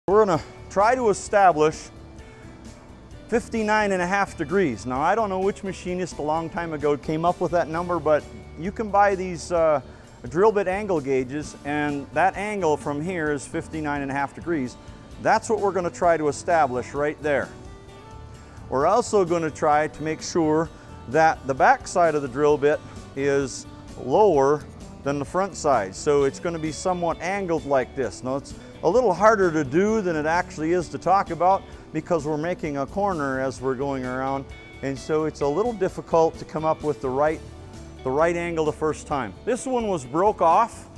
We're going to try to establish 59.5 degrees. Now, I don't know which machinist a long time ago came up with that number, but you can buy these drill bit angle gauges, and that angle from here is 59.5 degrees. That's what we're going to try to establish right there. We're also going to try to make sure that the back side of the drill bit is lower than the front side. So it's going to be somewhat angled like this. Now, it's a little harder to do than it actually is to talk about because we're making a corner as we're going around, and so it's a little difficult to come up with the right angle the first time. This one was broke off,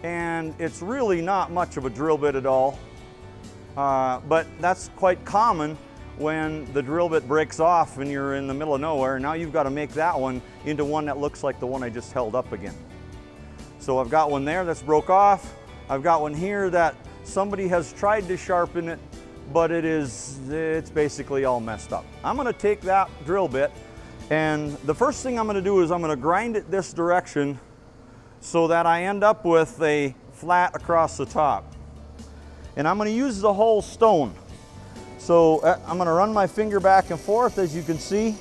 and it's really not much of a drill bit at all, but that's quite common when the drill bit breaks off and you're in the middle of nowhere. Now you've got to make that one into one that looks like the one I just held up again. So I've got one there that's broke off. I've got one here that somebody has tried to sharpen it, but it's basically all messed up. I'm going to take that drill bit, and the first thing I'm going to do is I'm going to grind it this direction so that I end up with a flat across the top. And I'm going to use the whole stone. So I'm going to run my finger back and forth. As you can see,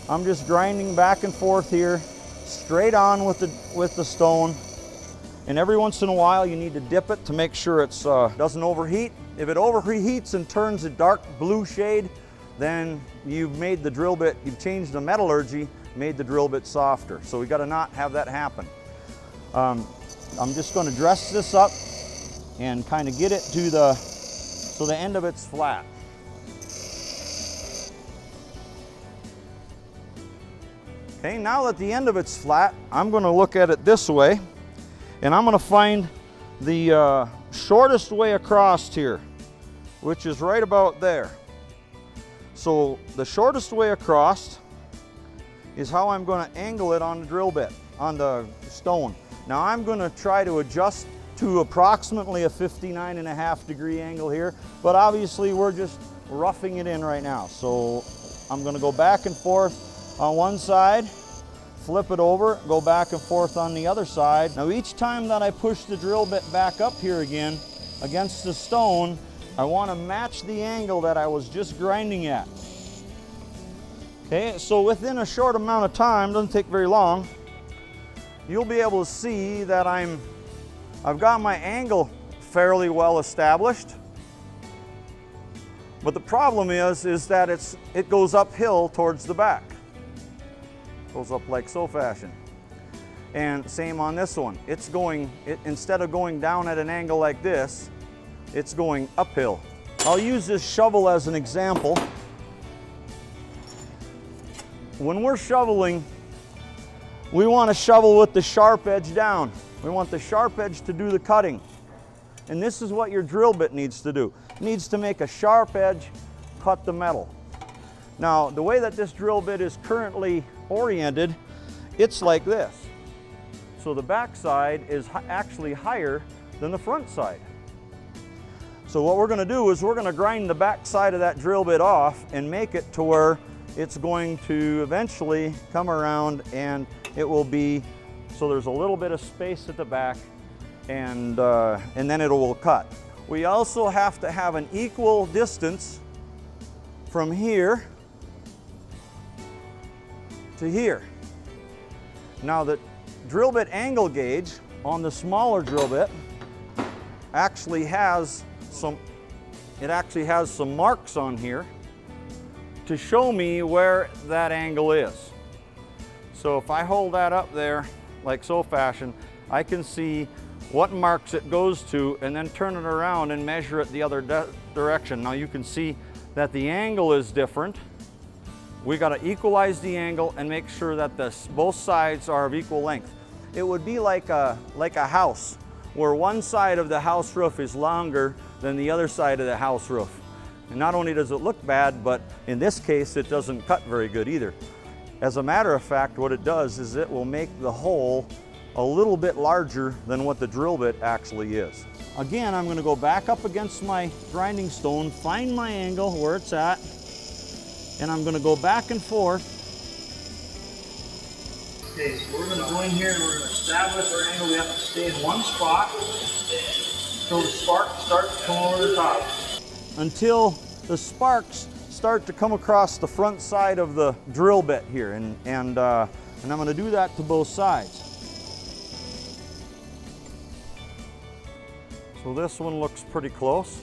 I'm just grinding back and forth here, straight on with the stone. And every once in a while you need to dip it to make sure it doesn't overheat. If it overheats and turns a dark blue shade, then you've made the drill bit, you've changed the metallurgy, made the drill bit softer. So we got to not have that happen. I'm just going to dress this up and kind of get it to so the end of it's flat. Okay, now that the end of it's flat, I'm going to look at it this way. And I'm going to find the shortest way across here, which is right about there. So the shortest way across is how I'm going to angle it on the drill bit, on the stone. Now I'm going to try to adjust to approximately a 59.5 degree angle here, but obviously we're just roughing it in right now. So I'm going to go back and forth on one side, flip it over, go back and forth on the other side. Now each time that I push the drill bit back up here again against the stone, I want to match the angle that I was just grinding at. Okay, so within a short amount of time, doesn't take very long, you'll be able to see that I've got my angle fairly well established. But the problem is that it goes uphill towards the back. Goes up like so fashion. And same on this one. Instead of going down at an angle like this, it's going uphill. I'll use this shovel as an example. When we're shoveling, we want to shovel with the sharp edge down. We want the sharp edge to do the cutting. And this is what your drill bit needs to do. It needs to make a sharp edge, cut the metal. Now, the way that this drill bit is currently oriented, it's like this. So the back side is actually higher than the front side. So what we're going to do is we're going to grind the back side of that drill bit off and make it to where it's going to eventually come around, and it will be so there's a little bit of space at the back, and then it will cut. We also have to have an equal distance from here to here. Now the drill bit angle gauge on the smaller drill bit actually has some marks on here to show me where that angle is. So if I hold that up there like so fashion, I can see what marks it goes to and then turn it around and measure it the other direction. Now you can see that the angle is different. We got to equalize the angle and make sure that both sides are of equal length. It would be like a house where one side of the house roof is longer than the other side of the house roof. And not only does it look bad, but in this case it doesn't cut very good either. As a matter of fact, what it does is it will make the hole a little bit larger than what the drill bit actually is. Again, I'm going to go back up against my grinding stone, find my angle where it's at, and I'm going to go back and forth. Okay, so we're going to go in here and we're going to establish our angle. We have to stay in one spot. So the spark starts to come over the top. Until the sparks start to come across the front side of the drill bit here, and I'm going to do that to both sides. So this one looks pretty close,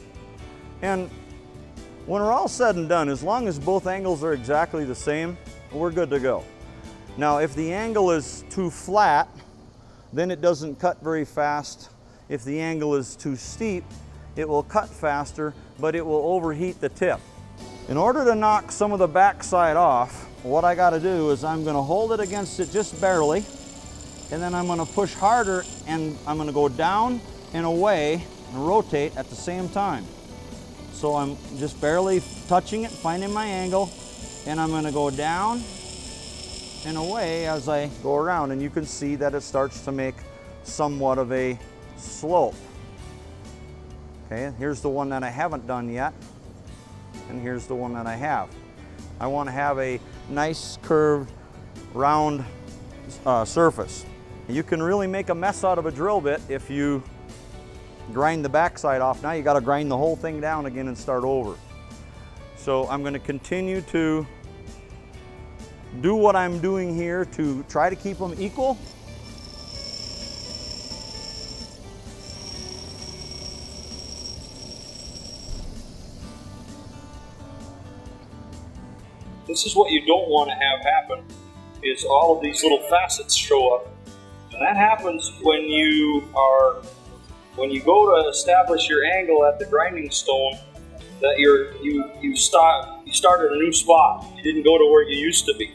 and when we're all said and done, as long as both angles are exactly the same, we're good to go. Now if the angle is too flat, then it doesn't cut very fast. If the angle is too steep, it will cut faster, but it will overheat the tip. In order to knock some of the backside off, what I got to do is I'm going to hold it against it just barely, and then I'm going to push harder, and I'm going to go down and away and rotate at the same time. So I'm just barely touching it, finding my angle, and I'm going to go down and away as I go around, and you can see that it starts to make somewhat of a slope. Okay, here's the one that I haven't done yet, and here's the one that I have. I want to have a nice curved round surface. You can really make a mess out of a drill bit if you grind the backside off. Now you got to grind the whole thing down again and start over. So I'm going to continue to do what I'm doing here to try to keep them equal. This is what you don't want to have happen, is all of these little facets show up. And that happens when you go to establish your angle at the grinding stone, that you start at a new spot. You didn't go to where you used to be.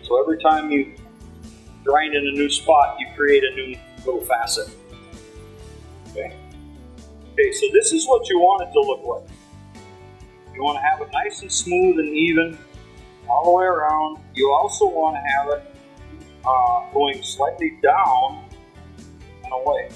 So every time you grind in a new spot, you create a new little facet. Okay, so this is what you want it to look like. You want to have it nice and smooth and even all the way around. You also want to have it going slightly down and away.